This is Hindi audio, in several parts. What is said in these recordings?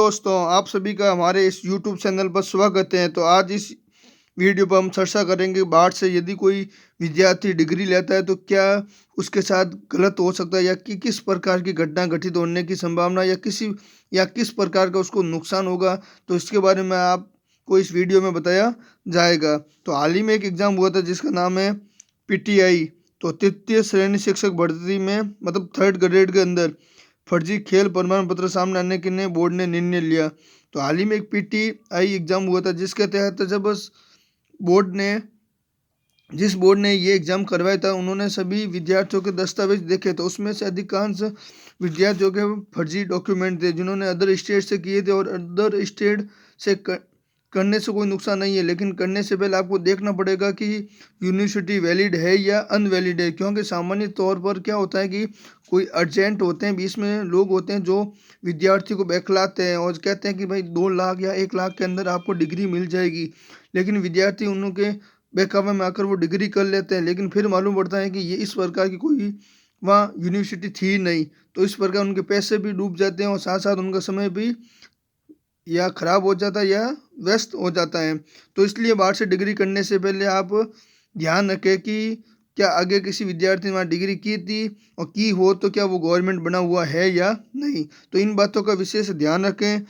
दोस्तों, आप सभी का हमारे इस YouTube चैनल पर स्वागत है। तो आज इस वीडियो पर हम चर्चा करेंगे बाढ़ से यदि कोई विद्यार्थी डिग्री लेता है तो क्या उसके साथ गलत हो सकता है, या कि किस प्रकार की घटना घटित होने की संभावना या किस प्रकार का उसको नुकसान होगा। तो इसके बारे में आपको इस वीडियो में बताया जाएगा। तो हाल ही में एक एग्ज़ाम हुआ था जिसका नाम है PTI। तो तृतीय श्रेणी शिक्षक भर्ती में मतलब 3rd ग्रेड के अंदर फर्जी खेल प्रमाण पत्र सामने आने के लिए बोर्ड ने निर्णय लिया। तो हाल ही में एक PTI एग्जाम हुआ था जिसके तहत जब बोर्ड ने जिस बोर्ड ने ये एग्ज़ाम करवाया था उन्होंने सभी विद्यार्थियों के दस्तावेज देखे। तो उसमें से अधिकांश विद्यार्थियों के फर्जी डॉक्यूमेंट थे जिन्होंने अदर स्टेट से किए थे। और अदर स्टेट से करने से कोई नुकसान नहीं है, लेकिन करने से पहले आपको देखना पड़ेगा कि यूनिवर्सिटी वैलिड है या अनवैलिड है। क्योंकि सामान्य तौर पर क्या होता है कि कोई अर्जेंट होते हैं, बीच में लोग होते हैं जो विद्यार्थी को बहलाते हैं और कहते हैं कि भाई 2 लाख या 1 लाख के अंदर आपको डिग्री मिल जाएगी। लेकिन विद्यार्थी उनके बहकावे में आकर वो डिग्री कर लेते हैं, लेकिन फिर मालूम पड़ता है कि ये इस प्रकार की कोई वहाँ यूनिवर्सिटी थी नहीं। तो इस प्रकार उनके पैसे भी डूब जाते हैं और साथ साथ उनका समय भी या खराब हो जाता है या व्यस्त हो जाता है। तो इसलिए बाहर से डिग्री करने से पहले आप ध्यान रखें कि क्या आगे किसी विद्यार्थी ने वहाँ डिग्री की थी, और की हो तो क्या वो गवर्नमेंट बना हुआ है या नहीं। तो इन बातों का विशेष ध्यान रखें,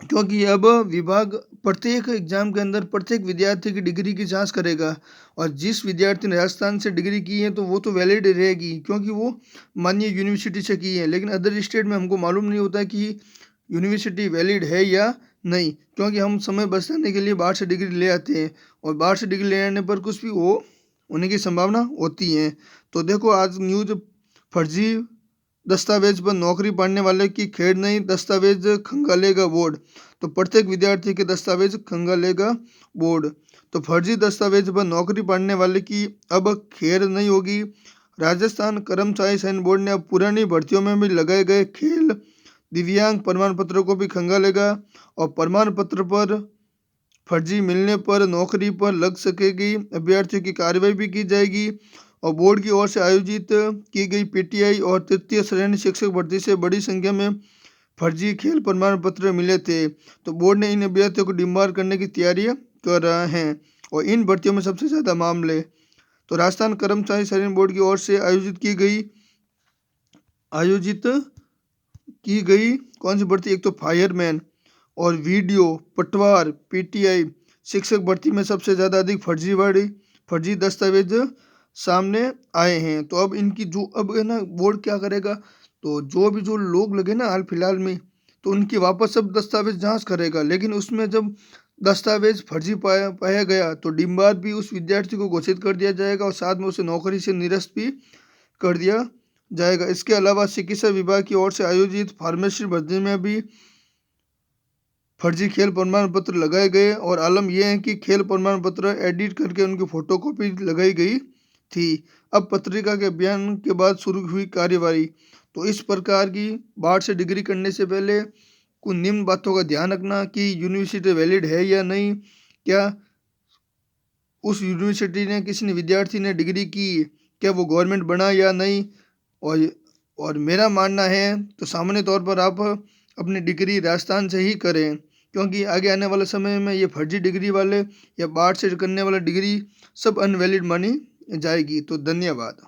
क्योंकि अब विभाग प्रत्येक एग्जाम के अंदर प्रत्येक विद्यार्थी की डिग्री की जांच करेगा। और जिस विद्यार्थी ने राजस्थान से डिग्री की है तो वो तो वैलिड रहेगी क्योंकि वो मान्य यूनिवर्सिटी से की है। लेकिन अदर स्टेट में हमको मालूम नहीं होता कि यूनिवर्सिटी वैलिड है या नहीं, क्योंकि हम समय बचाने के लिए बाहर से डिग्री ले आते हैं और बाहर से डिग्री ले आने पर कुछ भी होने की संभावना होती है। तो देखो, आज न्यूज़ फर्जी दस्तावेज पर नौकरी पाने वाले की खैर नहीं, दस्तावेज खंगालेगा बोर्ड। तो प्रत्येक विद्यार्थी के दस्तावेज खंगालेगा बोर्ड। तो फर्जी दस्तावेज पर नौकरी पाने वाले की अब खैर नहीं होगी। राजस्थान कर्मचारी चयन बोर्ड ने अब पुरानी भर्तियों में भी लगाए गए खेल दिव्यांग प्रमाण पत्रों को भी खंगालेगा और प्रमाण पत्र पर फर्जी मिलने पर नौकरी पर लग सकेगी। अभ्यर्थियों की कार्रवाई भी की जाएगी। और बोर्ड की ओर से आयोजित की गई PTI और तृतीय श्रेणी शिक्षक भर्ती से बड़ी संख्या में फर्जी खेल प्रमाण पत्र मिले थे। तो बोर्ड ने इन अभ्यर्थियों को डिम्बार करने की तैयारियां कर रहा है और इन भर्तियों में सबसे ज़्यादा मामले तो राजस्थान कर्मचारी चयन बोर्ड की ओर से आयोजित की गई कौन सी भर्ती, एक तो फायरमैन और वीडियो पटवार PTI शिक्षक भर्ती में सबसे ज़्यादा अधिक फर्जी दस्तावेज सामने आए हैं। तो अब इनकी अब है ना, बोर्ड क्या करेगा, तो जो लोग लगे ना हाल फिलहाल में, तो उनकी वापस सब दस्तावेज जांच करेगा। लेकिन उसमें जब दस्तावेज फर्जी पाया गया तो डिम्बार भी उस विद्यार्थी को घोषित कर दिया जाएगा और साथ में उसे नौकरी से निरस्त भी कर दिया जाएगा। इसके अलावा चिकित्सा विभाग की ओर से आयोजित फार्मेसी भर्ती में भी फर्जी खेल प्रमाण पत्र लगाए गए और आलम यह है कि खेल प्रमाण पत्र एडिट करके उनकी फोटोकॉपी लगाई गई थी। अब पत्रिका के बयान के बाद शुरू हुई कार्यवाही। तो इस प्रकार की बाहर से डिग्री करने से पहले कुछ निम्न बातों का ध्यान रखना कि यूनिवर्सिटी वैलिड है या नहीं, क्या उस यूनिवर्सिटी ने किसी ने विद्यार्थी ने डिग्री की, क्या वो गवर्नमेंट बना या नहीं। और मेरा मानना है तो सामान्य तौर पर आप अपनी डिग्री राजस्थान से ही करें, क्योंकि आगे आने वाले समय में ये फर्जी डिग्री वाले या बाहर से करने वाला डिग्री सब अनवैलिड मानी जाएगी। तो धन्यवाद।